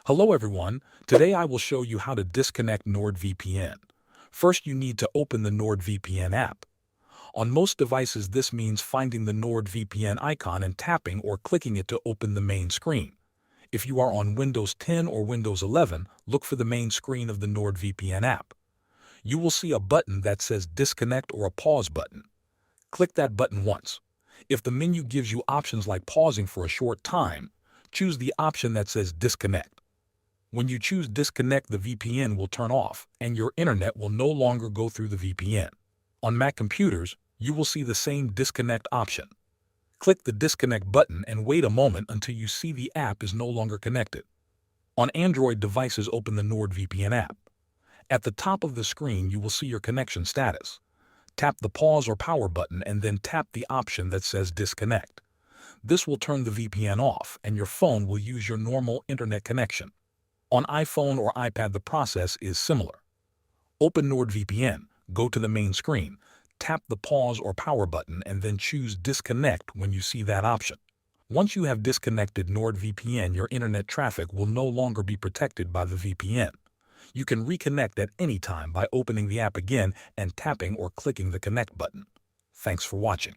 Hello everyone, today I will show you how to disconnect NordVPN. First you need to open the NordVPN app. On most devices this means finding the NordVPN icon and tapping or clicking it to open the main screen. If you are on Windows 10 or Windows 11, look for the main screen of the NordVPN app. You will see a button that says disconnect or a pause button. Click that button once. If the menu gives you options like pausing for a short time, choose the option that says disconnect. When you choose disconnect, the VPN will turn off and your internet will no longer go through the VPN. On Mac computers, you will see the same disconnect option. Click the disconnect button and wait a moment until you see the app is no longer connected. On Android devices, open the NordVPN app. At the top of the screen, you will see your connection status. Tap the pause or power button and then tap the option that says disconnect. This will turn the VPN off and your phone will use your normal internet connection. On iPhone or iPad, the process is similar. Open NordVPN, go to the main screen, tap the pause or power button and then choose disconnect when you see that option. Once you have disconnected NordVPN, your internet traffic will no longer be protected by the VPN. You can reconnect at any time by opening the app again and tapping or clicking the connect button. Thanks for watching.